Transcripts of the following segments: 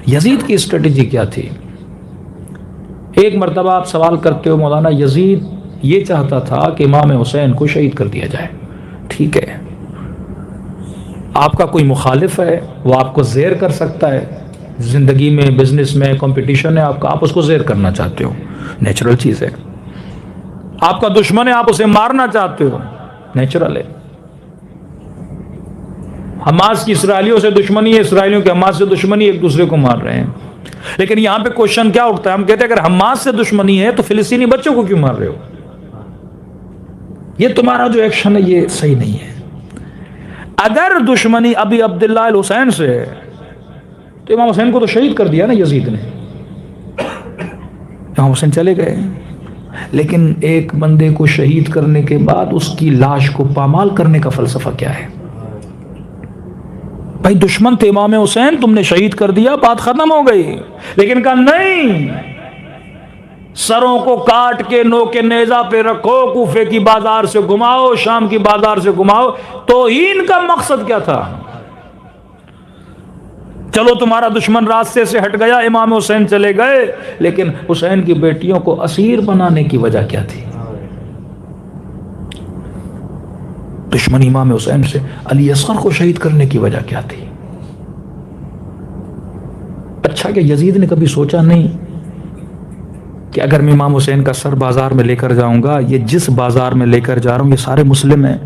یزید کی اسٹریٹجی کیا تھی؟ ایک مرتبہ آپ سوال کرتے ہو مولانا یزید یہ چاہتا تھا کہ امام حسین کو شہید کر دیا جائے، ٹھیک ہے، آپ کا کوئی مخالف ہے وہ آپ کو زیر کر سکتا ہے، زندگی میں بزنس میں کمپٹیشن ہے آپ کا، آپ اس کو زیر کرنا چاہتے ہو، نیچرل چیز ہے۔ آپ کا دشمن ہے، آپ اسے مارنا چاہتے ہو، نیچرل ہے۔ حماس کی اسرائیلیوں سے دشمنی ہے، اسرائیلیوں کی حماس سے دشمنی، ایک دوسرے کو مار رہے ہیں۔ لیکن یہاں پہ کوشچن کیا اٹھتا ہے؟ ہم کہتے ہیں اگر حماس سے دشمنی ہے تو فلسطینی بچوں کو کیوں مار رہے ہو؟ یہ تمہارا جو ایکشن ہے یہ صحیح نہیں ہے۔ اگر دشمنی ابی عبداللہ الحسین سے ہے تو امام حسین کو تو شہید کر دیا نا یزید نے، امام حسین چلے گئے، لیکن ایک بندے کو شہید کرنے کے بعد اس کی لاش کو پامال کرنے کا فلسفہ کیا ہے؟ بھائی دشمن تھے امام حسین، تم نے شہید کر دیا، بات ختم ہو گئی۔ لیکن کہا نہیں، سروں کو کاٹ کے نوکے نیزہ پہ رکھو، کوفے کی بازار سے گھماؤ، شام کی بازار سے گھماؤ۔ توہین کا مقصد کیا تھا؟ چلو تمہارا دشمن راستے سے ہٹ گیا، امام حسین چلے گئے، لیکن حسین کی بیٹیوں کو اسیر بنانے کی وجہ کیا تھی؟ دشمن امام حسین سے علی اصغر کو شہید کرنے کی وجہ کیا تھی؟ اچھا کہ یزید نے کبھی سوچا نہیں کہ اگر میں امام حسین کا سر بازار میں لے کر جاؤں گا، یہ جس بازار میں لے کر جا رہا ہوں یہ سارے مسلم ہیں،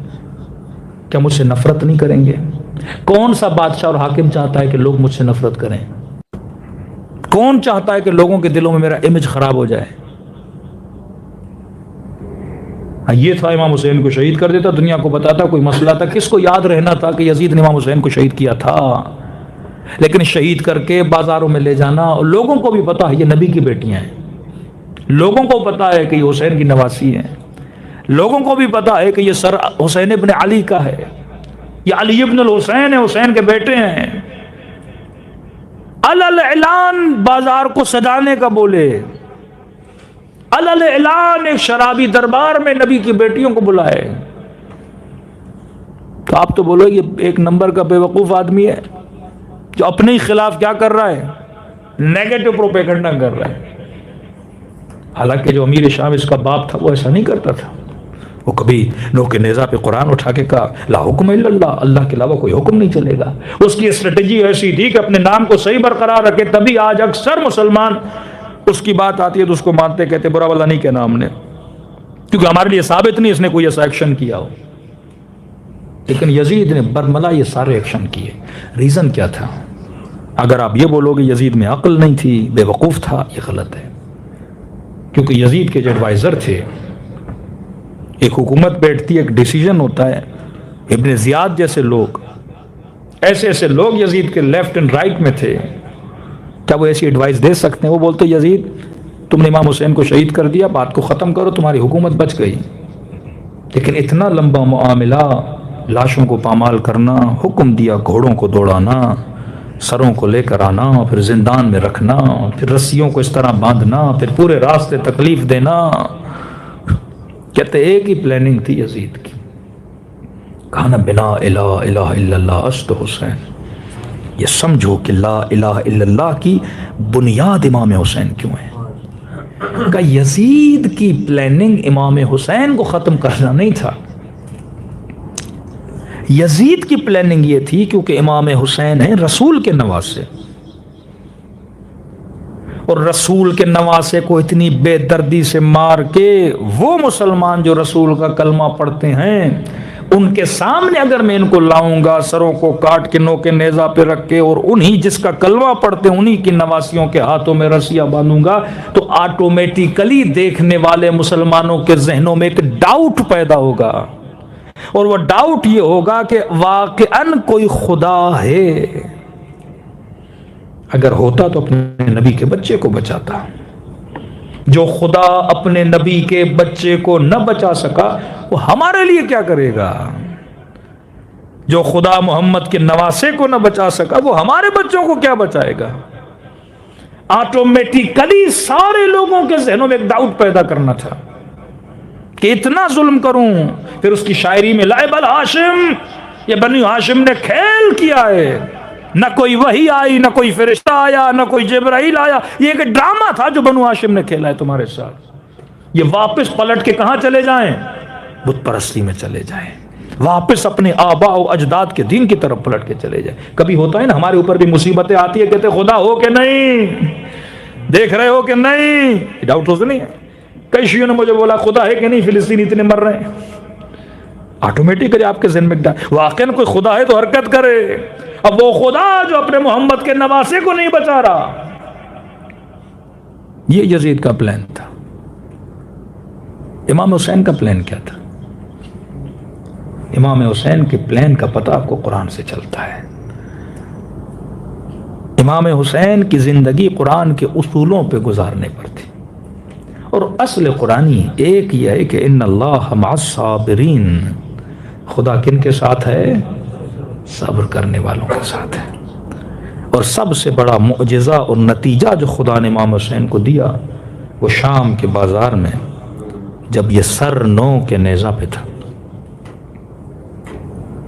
کیا مجھ سے نفرت نہیں کریں گے؟ کون سا بادشاہ اور حاکم چاہتا ہے کہ لوگ مجھ سے نفرت کریں؟ کون چاہتا ہے کہ لوگوں کے دلوں میں میرا امیج خراب ہو جائے؟ یہ تھا امام حسین کو شہید کر دیتا، دنیا کو بتاتا، کوئی مسئلہ تھا؟ کس کو یاد رہنا تھا کہ یزید نے امام حسین کو شہید کیا تھا؟ لیکن شہید کر کے بازاروں میں لے جانا، اور لوگوں کو بھی پتا ہے یہ نبی کی بیٹیاں ہیں، لوگوں کو پتا ہے کہ یہ حسین کی نواسی ہیں، لوگوں کو بھی پتا ہے کہ یہ سر حسین ابن علی کا ہے، یہ علی ابن الحسین ہے، حسین کے بیٹے ہیں۔ اعلان بازار کو سجانے کا بولے، اعلان ایک شرابی دربار میں نبی کی بیٹیوں کو بلائے، تو آپ تو بولو یہ ایک نمبر کا بے وقوف آدمی ہے جو اپنے ہی خلاف کیا کر رہا ہے؟ نیگیٹو پروپیگنڈا کر رہا ہے۔ حالانکہ جو امیر شام اس کا باپ تھا وہ ایسا نہیں کرتا تھا، وہ کبھی نوک کے نیزہ پہ قرآن اٹھا کے کہا لا حکم الا اللہ، اللہ کے علاوہ کوئی حکم نہیں چلے گا۔ اس کی اسٹریٹجی ایسی تھی کہ اپنے نام کو صحیح برقرار رکھے، تبھی آج اکثر مسلمان اس کی بات آتی ہے تو اس کو مانتے، کہتے برا والا نہیں کہنا ہم نے، کیونکہ ہمارے لیے ثابت نہیں اس نے کوئی ایسا ایکشن کیا ہو۔ لیکن یزید نے برملا یہ سارے ایکشن کیے۔ ریزن کیا تھا؟ اگر آپ یہ بولو گے یزید میں عقل نہیں تھی، بے وقوف تھا، یہ غلط ہے، کیونکہ یزید کے جو ایڈوائزر تھے، ایک حکومت بیٹھتی ہے، ایک ڈیسیجن ہوتا ہے، ابن زیاد جیسے لوگ، ایسے ایسے لوگ یزید کے لیفٹ اینڈ رائٹ میں تھے، کیا وہ ایسی ایڈوائز دے سکتے ہیں؟ وہ بولتے یزید تم نے امام حسین کو شہید کر دیا، بات کو ختم کرو، تمہاری حکومت بچ گئی۔ لیکن اتنا لمبا معاملہ، لاشوں کو پامال کرنا، حکم دیا گھوڑوں کو دوڑانا، سروں کو لے کر آنا، پھر زندان میں رکھنا، پھر رسیوں کو اس طرح باندھنا، پھر پورے راستے تکلیف دینا، کہتے ایک ہی پلاننگ تھی یزید کی، کہنا بنا الہ الہ الا اللہ است حسین، یہ سمجھو کہ لا الہ الا اللہ کی بنیاد امام حسین کیوں ہے۔ کہ یزید کی پلاننگ امام حسین کو ختم کرنا نہیں تھا، یزید کی پلاننگ یہ تھی کیونکہ امام حسین ہیں رسول کے نواسے، اور رسول کے نواسے کو اتنی بے دردی سے مار کے وہ مسلمان جو رسول کا کلمہ پڑھتے ہیں ان کے سامنے اگر میں ان کو لاؤں گا، سروں کو کاٹ کے نوکے نیزہ پہ رکھ کے، اور انہی جس کا کلمہ پڑھتے ہیں انہی کی نواسیوں کے ہاتھوں میں رسیاں باندھوں گا، تو آٹومیٹیکلی دیکھنے والے مسلمانوں کے ذہنوں میں ایک ڈاؤٹ پیدا ہوگا، اور وہ ڈاؤٹ یہ ہوگا کہ واقعاً کوئی خدا ہے، اگر ہوتا تو اپنے نبی کے بچے کو بچاتا، جو خدا اپنے نبی کے بچے کو نہ بچا سکا وہ ہمارے لیے کیا کرے گا؟ جو خدا محمد کے نواسے کو نہ بچا سکا وہ ہمارے بچوں کو کیا بچائے گا؟ آٹومیٹیکلی سارے لوگوں کے ذہنوں میں ایک ڈاؤٹ پیدا کرنا تھا کہ اتنا ظلم کروں۔ پھر اس کی شاعری میں لعب الہاشم، یہ بنی ہاشم نے کھیل کیا ہے، نہ کوئی وحی آئی، نہ کوئی فرشتہ آیا، نہ کوئی جبرائیل آیا. یہ ایک ڈرامہ تھا جو بنو ہاشم نے کھیلا ہے تمہارے ساتھ. یہ واپس پلٹ کے کہاں چلے جائیں؟ بت پرستی میں چلے جائیں، واپس اپنے آباء و اجداد کے دین کی طرف پلٹ کے چلے جائیں. کبھی ہوتا ہے نا ہمارے اوپر بھی مصیبتیں آتی ہے، کہتے خدا ہو کہ نہیں، دیکھ رہے ہو کہ نہیں. ڈاؤٹ تو نہیں ہے. کئی شیعوں نے مجھے بولا خدا ہے کہ نہیں، فلسطین اتنے مر رہے ہیں. آٹومیٹکلی آپ کے ذہن میں واقعا کوئی خدا ہے تو حرکت کرے. اب وہ خدا جو اپنے محمد کے نواسے کو نہیں بچا رہا، یہ یزید کا پلان تھا. امام حسین کا پلان کیا تھا؟ امام حسین کے پلان کا پتہ آپ کو قرآن سے چلتا ہے. امام حسین کی زندگی قرآن کے اصولوں پہ گزارنے پر تھی، اور اصل قرآنی ایک یہ ہے کہ ان اللہ مع الصابرین، خدا کن کے ساتھ ہے؟ صبر کرنے والوں کے ساتھ ہے. اور سب سے بڑا معجزہ اور نتیجہ جو خدا نے امام حسین کو دیا وہ شام کے بازار میں جب یہ سر نو کے نیزہ پہ تھا.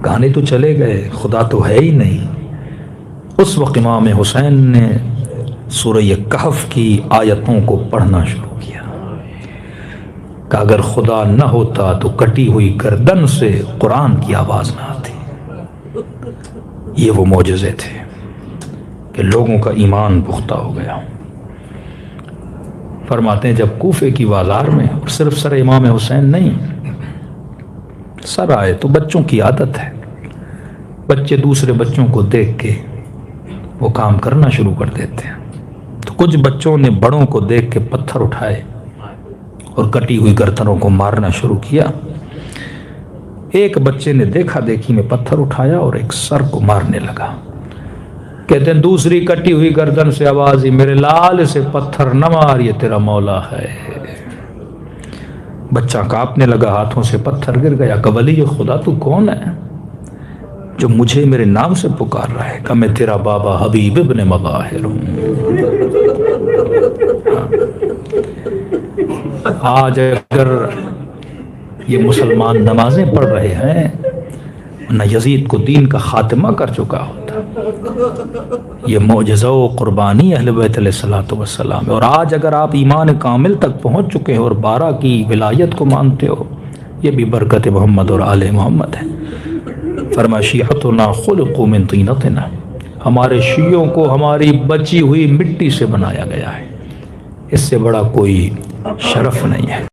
کہانی تو چلے گئے، خدا تو ہے ہی نہیں. اس وقت امام حسین نے سورہ کہف کی آیتوں کو پڑھنا شروع کیا کہ اگر خدا نہ ہوتا تو کٹی ہوئی گردن سے قرآن کی آواز نہ آتی. یہ وہ معجزے تھے کہ لوگوں کا ایمان پختہ ہو گیا. فرماتے ہیں جب کوفے کی بازار میں، اور صرف سر امام حسین نہیں، سر آئے تو بچوں کی عادت ہے، بچے دوسرے بچوں کو دیکھ کے وہ کام کرنا شروع کر دیتے ہیں. تو کچھ بچوں نے بڑوں کو دیکھ کے پتھر اٹھائے اور کٹی ہوئی گردنوں کو مارنا شروع کیا. ایک بچے نے دیکھا دیکھی میں پتھر اٹھایا اور ایک سر کو مارنے لگا. کہتے ہیں دوسری کٹی ہوئی گردن سے آواز ہی، میرے لال سے پتھر نہ مار، یہ تیرا مولا ہے. بچہ کانپنے لگا، ہاتھوں سے پتھر گر گیا. کہ ولی خدا تو کون ہے جو مجھے میرے نام سے پکار رہا ہے؟ کہ میں تیرا بابا حبیب ابن مظاہر ہوں. آج اگر یہ مسلمان نمازیں پڑھ رہے ہیں، نہ یزید کو دین کا خاتمہ کر چکا ہوتا. یہ معجزہ و قربانی اہل بیت علیہ الصلوۃ والسلام ہے. اور آج اگر آپ ایمان کامل تک پہنچ چکے ہیں اور 12 کی ولایت کو مانتے ہو، یہ بھی برکت محمد اور آل محمد ہے. فرما شیعتنا خلقوا من طینتنا، ہمارے شیعوں کو ہماری بچی ہوئی مٹی سے بنایا گیا ہے. اس سے بڑا کوئی شرف نہیں ہے.